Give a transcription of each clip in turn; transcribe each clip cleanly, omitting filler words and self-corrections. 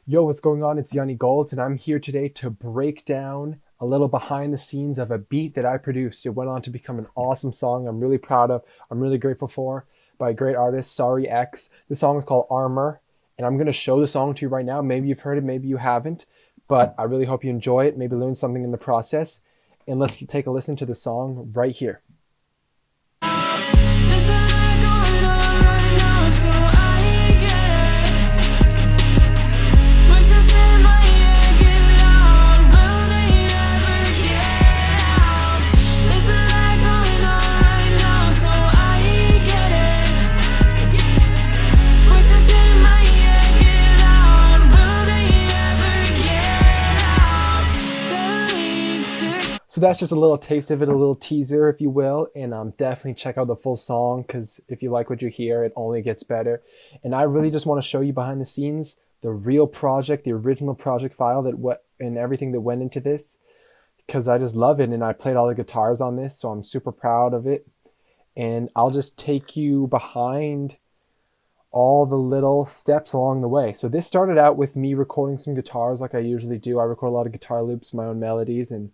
Yo, what's going on? It's yungoth, and I'm here today to break down a little behind the scenes of a beat that I produced. It went on to become an awesome song I'm really proud of, I'm really grateful for, by a great artist, Sorry X. The song is called Armor, and I'm going to show the song to you right now. Maybe you've heard it, maybe you haven't, but I really hope you enjoy it, maybe learn something in the process. And let's take a listen to the song right here. So that's just a little taste of it, a little teaser, if you will. And definitely check out the full song, because if you like what you hear, it only gets better. And I really just want to show you behind the scenes, the real project, the original project file and everything that went into this, because I just love it. And I played all the guitars on this, so I'm super proud of it. And I'll just take you behind all the little steps along the way. So this started out with me recording some guitars like I usually do. I record a lot of guitar loops, my own melodies, and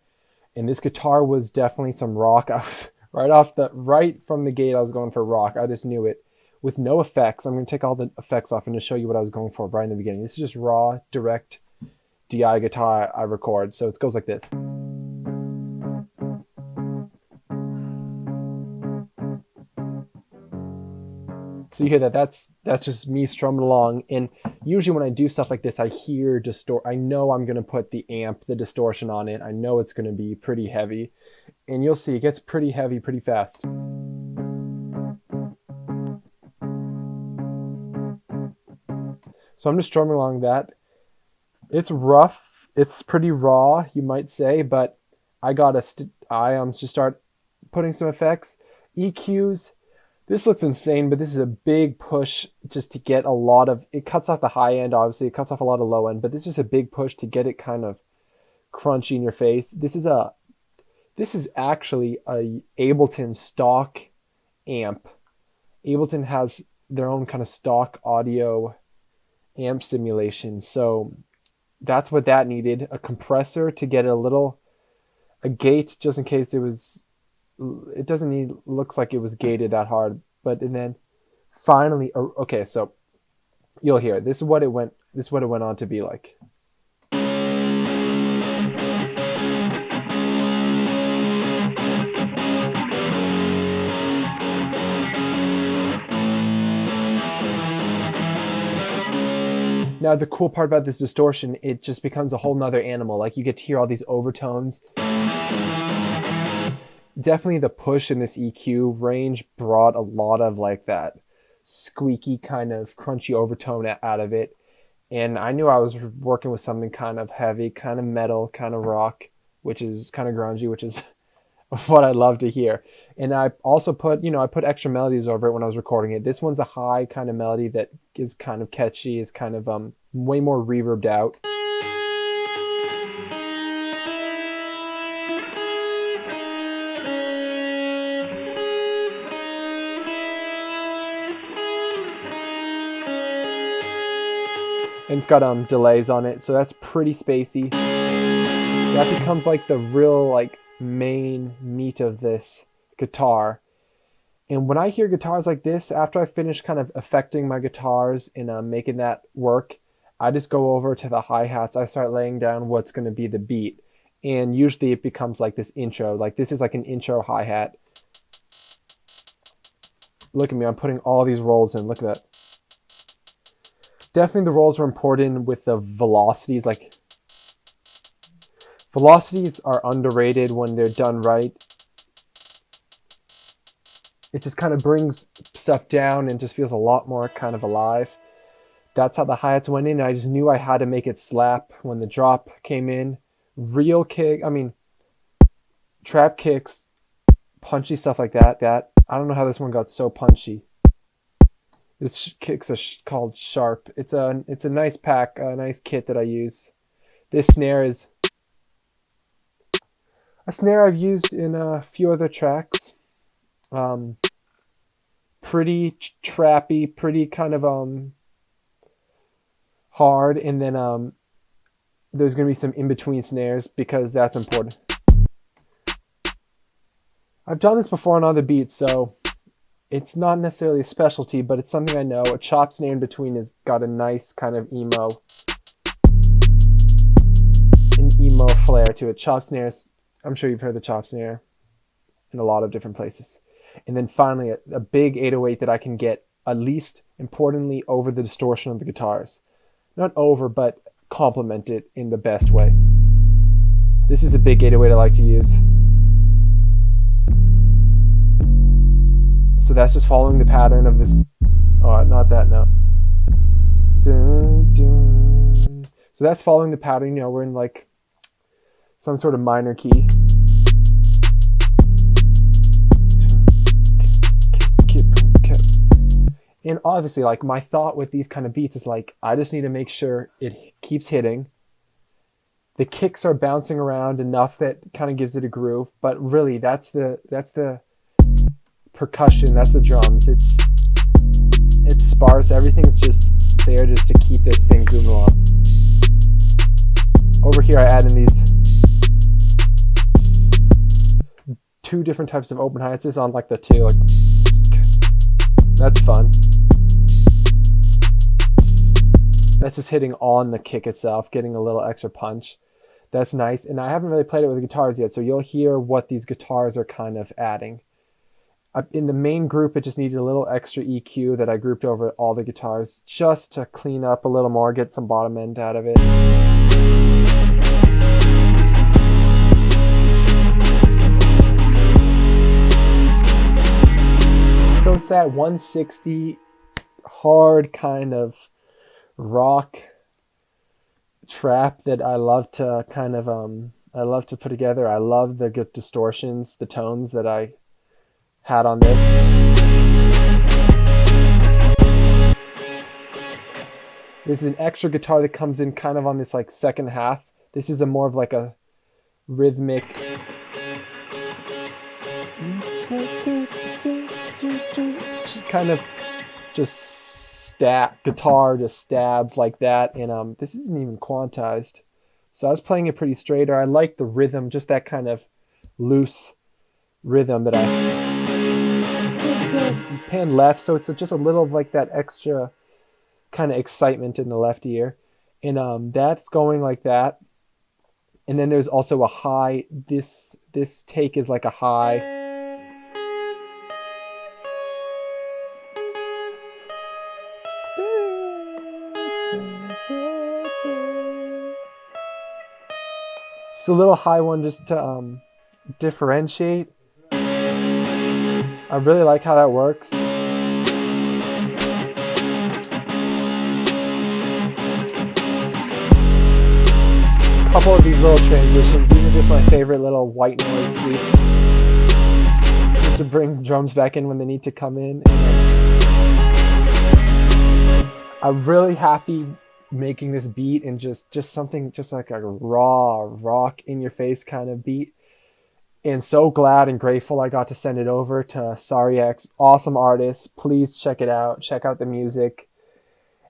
this guitar was definitely some rock. I was right from the gate, I was going for rock. I just knew it. With no effects. I'm going to take all the effects off and just show you what I was going for right in the beginning. This is just raw, direct DI guitar I record. So it goes like this. So you hear that that's just me strumming along. And usually when I do stuff like this, I hear I know I'm going to put the distortion on it. I know it's going to be pretty heavy. And you'll see it gets pretty heavy pretty fast. So I'm just strumming along that. It's rough. It's pretty raw, you might say, but I just start putting some effects. EQs. This looks insane, but this is a big push just to get a lot of, it cuts off the high end, obviously, it cuts off a lot of low end, but this is a big push to get it kind of crunchy in your face. This is actually a Ableton stock amp. Ableton has their own kind of stock audio amp simulation, so that's what that needed, a compressor to get a gate just in case it doesn't looks like it was gated that hard, and then finally, okay, so you'll hear this is what it went on to be like. Now the cool part about this distortion, it just becomes a whole nother animal. Like you get to hear all these overtones. Definitely the push in this EQ range brought a lot of like that squeaky kind of crunchy overtone out of it. And I knew I was working with something kind of heavy, kind of metal, kind of rock, which is kind of grungy, which is what I love to hear. And I also put extra melodies over it when I was recording it. This one's a high kind of melody that is kind of catchy, is kind of way more reverbed out. And it's got delays on it, so that's pretty spacey. That becomes like the real like main meat of this guitar. And when I hear guitars like this, after I finish kind of affecting my guitars and making that work, I just go over to the hi-hats. I start laying down what's going to be the beat. And usually it becomes like this intro. Like this is like an intro hi-hat. Look at me, I'm putting all these rolls in. Look at that. Definitely the rolls were important with the velocities. Like velocities are underrated when they're done right. It just kind of brings stuff down and just feels a lot more kind of alive. That's how the hi-hats went in. I just knew I had to make it slap when the drop came in. Real kick, trap kicks, punchy stuff like that. I don't know how this one got so punchy. This kicks are called sharp. It's a nice pack, a nice kit that I use. This snare is a snare I've used in a few other tracks. Pretty trappy, pretty kind of hard, and then there's going to be some in-between snares because that's important. I've done this before on other beats, so it's not necessarily a specialty, but it's something I know. A chop snare in between has got a nice kind of emo flair to it. Chop snares, I'm sure you've heard the chop snare in a lot of different places. And then finally, a big 808 that I can get, at least importantly, over the distortion of the guitars. Not over, but complement it in the best way. This is a big 808 I like to use. So that's just following the pattern of this. Oh, not that note. Dun, dun. So that's following the pattern. You know, we're in like some sort of minor key. And obviously, like, my thought with these kind of beats is like, I just need to make sure it keeps hitting. The kicks are bouncing around enough that kind of gives it a groove. But really, that's the percussion, that's the drums. It's sparse. Everything's just there just to keep this thing moving along. Over here, I add in these 2 different types of open hi-hats. This is on like the 2, like, that's fun. That's just hitting on the kick itself, getting a little extra punch. That's nice. And I haven't really played it with the guitars yet, so you'll hear what these guitars are kind of adding. In the main group, it just needed a little extra EQ that I grouped over all the guitars just to clean up a little more, get some bottom end out of it. So it's that 160 hard kind of rock trap that I love to kind of I love to put together. I love the good distortions, the tones that I had on this. This is an extra guitar that comes in kind of on this like second half. This is a more of like a rhythmic kind of just guitar just stabs like that, and this isn't even quantized, so I was playing it pretty straight. Or I like the rhythm, just that kind of loose rhythm that I pan left, so it's just a little of like that extra kind of excitement in the left ear, and that's going like that. And then there's also a high. This take is like a high. Just a little high one just to differentiate. I really like how that works. A couple of these little transitions, these are just my favorite little white noise sweeps. Just to bring drums back in when they need to come in. I'm really happy making this beat, and just something just like a raw rock in your face kind of beat, and so glad and grateful I got to send it over to SariX. Awesome artist. Please check it out, check out the music,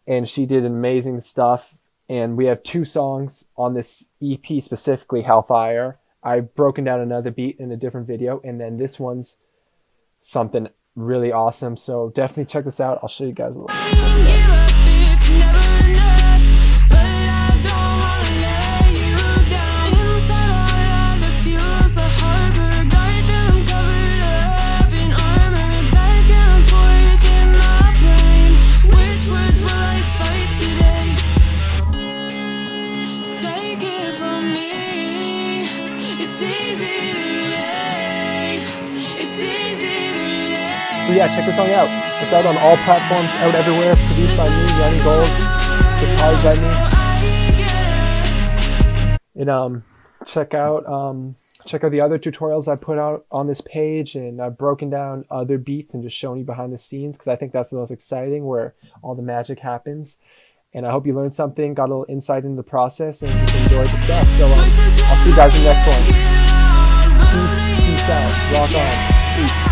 and she did amazing stuff. And we have 2 songs on this EP, specifically Hellfire. I've broken down another beat in a different video, and then this one's something really awesome, so definitely check this out. I'll show you guys a little bit. So yeah, check this song out. It's out on all platforms, out everywhere. Produced by me, yungoth. Guitars by me. And check out the other tutorials I put out on this page, and I've broken down other beats and just shown you behind the scenes, because I think that's the most exciting, where all the magic happens. And I hope you learned something, got a little insight into the process, and just enjoyed the stuff. So I'll see you guys in the next one. Peace out. Rock on. Peace.